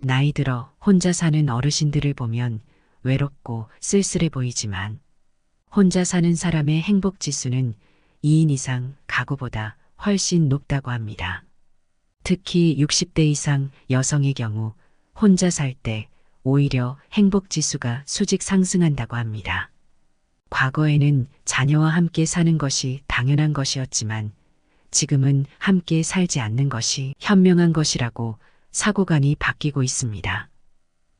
나이 들어 혼자 사는 어르신들을 보면 외롭고 쓸쓸해 보이지만 혼자 사는 사람의 행복 지수는 2인 이상 가구보다 훨씬 높다고 합니다. 특히 60대 이상 여성의 경우 혼자 살 때 오히려 행복 지수가 수직 상승한다고 합니다. 과거에는 자녀와 함께 사는 것이 당연한 것이었지만 지금은 함께 살지 않는 것이 현명한 것이라고 사고관이 바뀌고 있습니다.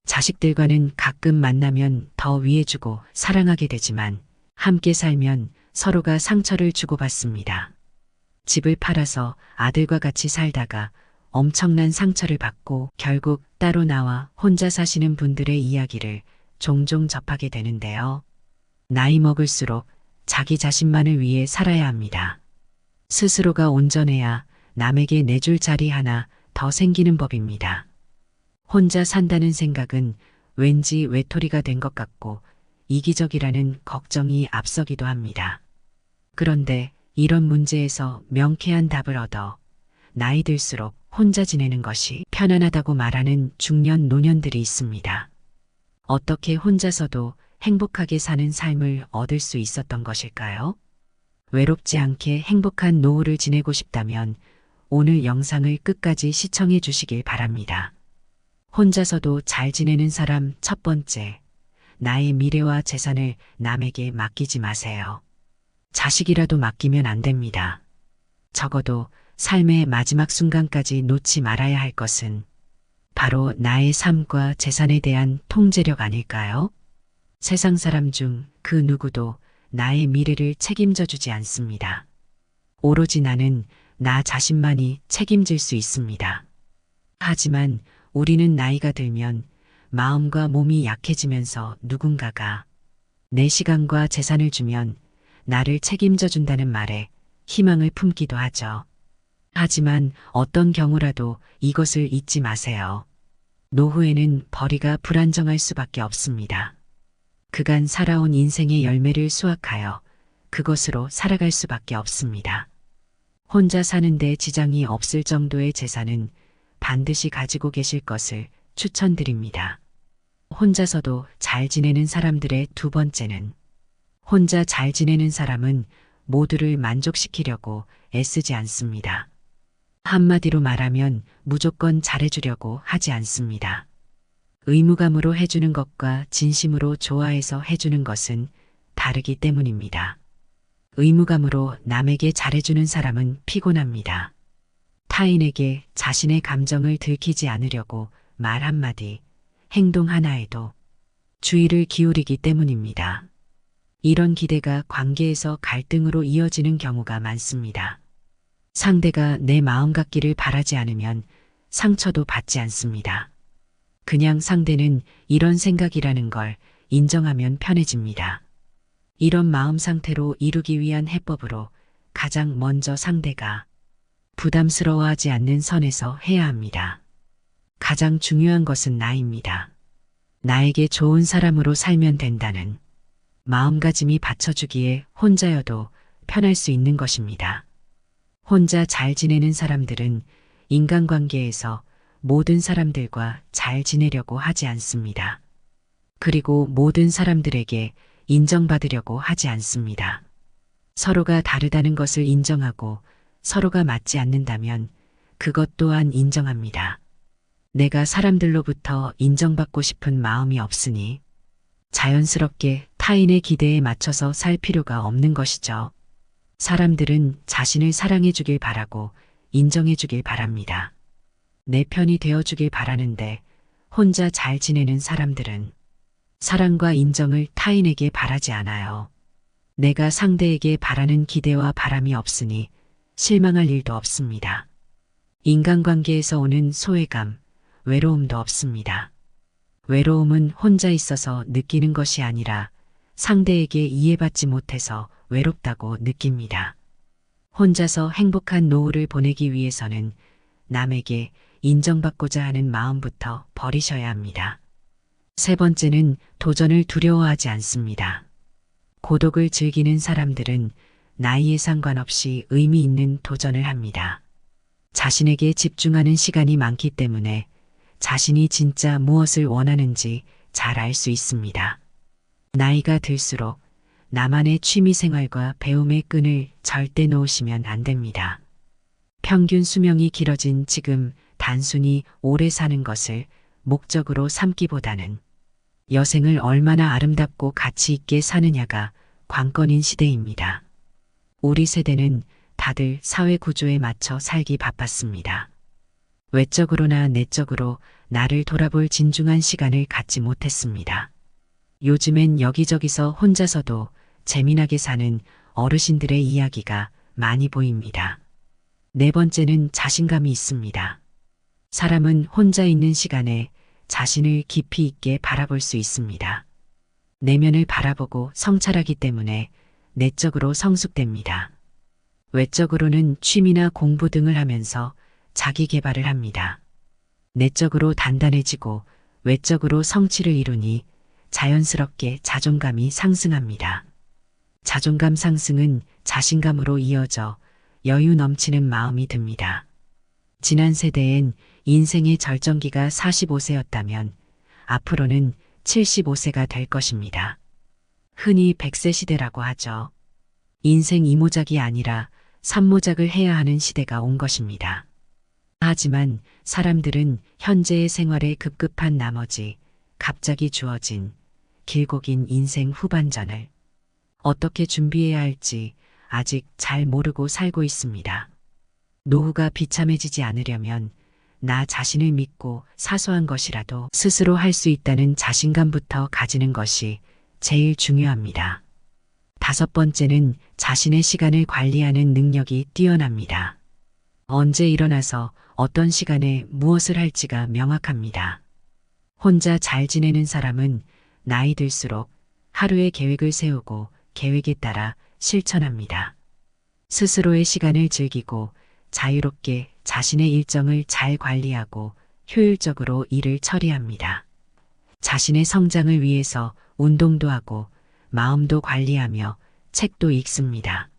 자식들과는 가끔 만나면 더 위해주고 사랑하게 되지만 함께 살면 서로가 상처를 주고받습니다. 집을 팔아서 아들과 같이 살다가 엄청난 상처를 받고 결국 따로 나와 혼자 사시는 분들의 이야기를 종종 접하게 되는데요. 나이 먹을수록 자기 자신만을 위해 살아야 합니다. 스스로가 온전해야 남에게 내줄 자리 하나 더 생기는 법입니다. 혼자 산다는 생각은 왠지 외톨이가 된 것 같고 이기적이라는 걱정이 앞서기도 합니다. 그런데 이런 문제에서 명쾌한 답을 얻어 나이 들수록 혼자 지내는 것이 편안하다고 말하는 중년 노년들이 있습니다. 어떻게 혼자서도 행복하게 사는 삶을 얻을 수 있었던 것일까요? 외롭지 않게 행복한 노후를 지내고 싶다면 오늘 영상을 끝까지 시청해 주시길 바랍니다. 혼자서도 잘 지내는 사람 첫 번째, 나의 미래와 재산을 남에게 맡기지 마세요. 자식이라도 맡기면 안 됩니다. 적어도 삶의 마지막 순간까지 놓지 말아야 할 것은 바로 나의 삶과 재산에 대한 통제력 아닐까요? 세상 사람 중 그 누구도 나의 미래를 책임져 주지 않습니다. 오로지 나는 나 자신만이 책임질 수 있습니다. 하지만 우리는 나이가 들면 마음과 몸이 약해지면서 누군가가 내 시간과 재산을 주면 나를 책임져 준다는 말에 희망을 품기도 하죠. 하지만 어떤 경우라도 이것을 잊지 마세요. 노후에는 벌이가 불안정할 수밖에 없습니다. 그간 살아온 인생의 열매를 수확하여 그것으로 살아갈 수밖에 없습니다. 혼자 사는데 지장이 없을 정도의 재산은 반드시 가지고 계실 것을 추천드립니다. 혼자서도 잘 지내는 사람들의 두 번째는 혼자 잘 지내는 사람은 모두를 만족시키려고 애쓰지 않습니다. 한마디로 말하면 무조건 잘해주려고 하지 않습니다. 의무감으로 해주는 것과 진심으로 좋아해서 해주는 것은 다르기 때문입니다. 의무감으로 남에게 잘해주는 사람은 피곤합니다. 타인에게 자신의 감정을 들키지 않으려고 말 한마디, 행동 하나에도 주의를 기울이기 때문입니다. 이런 기대가 관계에서 갈등으로 이어지는 경우가 많습니다. 상대가 내 마음 같기를 바라지 않으면 상처도 받지 않습니다. 그냥 상대는 이런 생각이라는 걸 인정하면 편해집니다. 이런 마음 상태로 이루기 위한 해법으로 가장 먼저 상대가 부담스러워하지 않는 선에서 해야 합니다. 가장 중요한 것은 나입니다. 나에게 좋은 사람으로 살면 된다는 마음가짐이 받쳐주기에 혼자여도 편할 수 있는 것입니다. 혼자 잘 지내는 사람들은 인간관계에서 모든 사람들과 잘 지내려고 하지 않습니다. 그리고 모든 사람들에게 인정받으려고 하지 않습니다. 서로가 다르다는 것을 인정하고 서로가 맞지 않는다면 그것 또한 인정합니다. 내가 사람들로부터 인정받고 싶은 마음이 없으니 자연스럽게 타인의 기대에 맞춰서 살 필요가 없는 것이죠. 사람들은 자신을 사랑해 주길 바라고 인정해 주길 바랍니다. 내 편이 되어 주길 바라는데 혼자 잘 지내는 사람들은 사랑과 인정을 타인에게 바라지 않아요. 내가 상대에게 바라는 기대와 바람이 없으니 실망할 일도 없습니다. 인간관계에서 오는 소외감, 외로움도 없습니다. 외로움은 혼자 있어서 느끼는 것이 아니라 상대에게 이해받지 못해서 외롭다고 느낍니다. 혼자서 행복한 노후를 보내기 위해서는 남에게 인정받고자 하는 마음부터 버리셔야 합니다. 세 번째는 도전을 두려워하지 않습니다. 고독을 즐기는 사람들은 나이에 상관없이 의미 있는 도전을 합니다. 자신에게 집중하는 시간이 많기 때문에 자신이 진짜 무엇을 원하는지 잘 알 수 있습니다. 나이가 들수록 나만의 취미 생활과 배움의 끈을 절대 놓으시면 안 됩니다. 평균 수명이 길어진 지금 단순히 오래 사는 것을 목적으로 삼기보다는 여생을 얼마나 아름답고 가치 있게 사느냐가 관건인 시대입니다. 우리 세대는 다들 사회 구조에 맞춰 살기 바빴습니다. 외적으로나 내적으로 나를 돌아볼 진중한 시간을 갖지 못했습니다. 요즘엔 여기저기서 혼자서도 재미나게 사는 어르신들의 이야기가 많이 보입니다. 네 번째는 자신감이 있습니다. 사람은 혼자 있는 시간에 자신을 깊이 있게 바라볼 수 있습니다. 내면을 바라보고 성찰하기 때문에 내적으로 성숙됩니다. 외적으로는 취미나 공부 등을 하면서 자기 개발을 합니다. 내적으로 단단해지고 외적으로 성취를 이루니 자연스럽게 자존감이 상승합니다. 자존감 상승은 자신감으로 이어져 여유 넘치는 마음이 듭니다. 지난 세대엔 인생의 절정기가 45세였다면 앞으로는 75세가 될 것입니다. 흔히 100세 시대라고 하죠. 인생 2모작이 아니라 3모작을 해야 하는 시대가 온 것입니다. 하지만 사람들은 현재의 생활에 급급한 나머지 갑자기 주어진 길고 긴 인생 후반전을 어떻게 준비해야 할지 아직 잘 모르고 살고 있습니다. 노후가 비참해지지 않으려면 나 자신을 믿고 사소한 것이라도 스스로 할 수 있다는 자신감부터 가지는 것이 제일 중요합니다. 다섯 번째는 자신의 시간을 관리하는 능력이 뛰어납니다. 언제 일어나서 어떤 시간에 무엇을 할지가 명확합니다. 혼자 잘 지내는 사람은 나이 들수록 하루의 계획을 세우고 계획에 따라 실천합니다. 스스로의 시간을 즐기고 자유롭게 자신의 일정을 잘 관리하고 효율적으로 일을 처리합니다. 자신의 성장을 위해서 운동도 하고 마음도 관리하며 책도 읽습니다.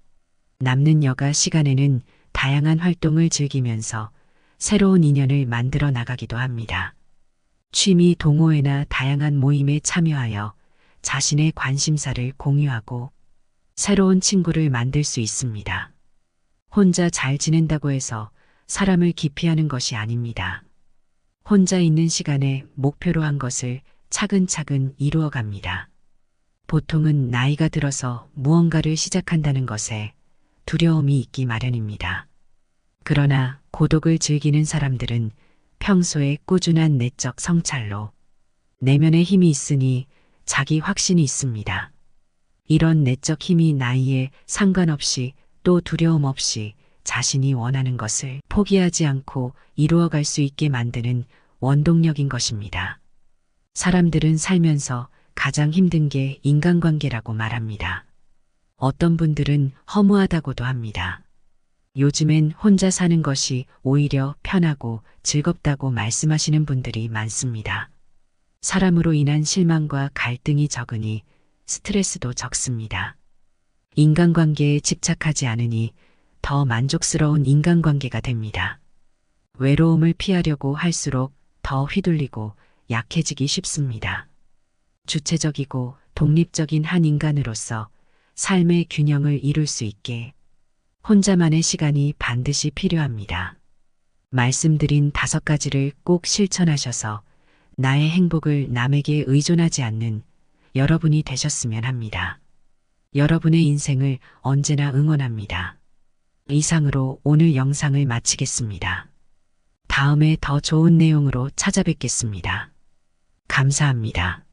남는 여가 시간에는 다양한 활동을 즐기면서 새로운 인연을 만들어 나가기도 합니다. 취미 동호회나 다양한 모임에 참여하여 자신의 관심사를 공유하고 새로운 친구를 만들 수 있습니다. 혼자 잘 지낸다고 해서 사람을 기피하는 것이 아닙니다. 혼자 있는 시간에 목표로 한 것을 차근차근 이루어 갑니다. 보통은 나이가 들어서 무언가를 시작한다는 것에 두려움이 있기 마련입니다. 그러나 고독을 즐기는 사람들은 평소에 꾸준한 내적 성찰로 내면의 힘이 있으니 자기 확신이 있습니다. 이런 내적 힘이 나이에 상관없이 또 두려움 없이 자신이 원하는 것을 포기하지 않고 이루어갈 수 있게 만드는 원동력인 것입니다. 사람들은 살면서 가장 힘든 게 인간관계라고 말합니다. 어떤 분들은 허무하다고도 합니다. 요즘엔 혼자 사는 것이 오히려 편하고 즐겁다고 말씀하시는 분들이 많습니다. 사람으로 인한 실망과 갈등이 적으니 스트레스도 적습니다. 인간관계에 집착하지 않으니 더 만족스러운 인간관계가 됩니다. 외로움을 피하려고 할수록 더 휘둘리고 약해지기 쉽습니다. 주체적이고 독립적인 한 인간으로서 삶의 균형을 이룰 수 있게 혼자만의 시간이 반드시 필요합니다. 말씀드린 5가지를 꼭 실천하셔서 나의 행복을 남에게 의존하지 않는 여러분이 되셨으면 합니다. 여러분의 인생을 언제나 응원합니다. 이상으로 오늘 영상을 마치겠습니다. 다음에 더 좋은 내용으로 찾아뵙겠습니다. 감사합니다.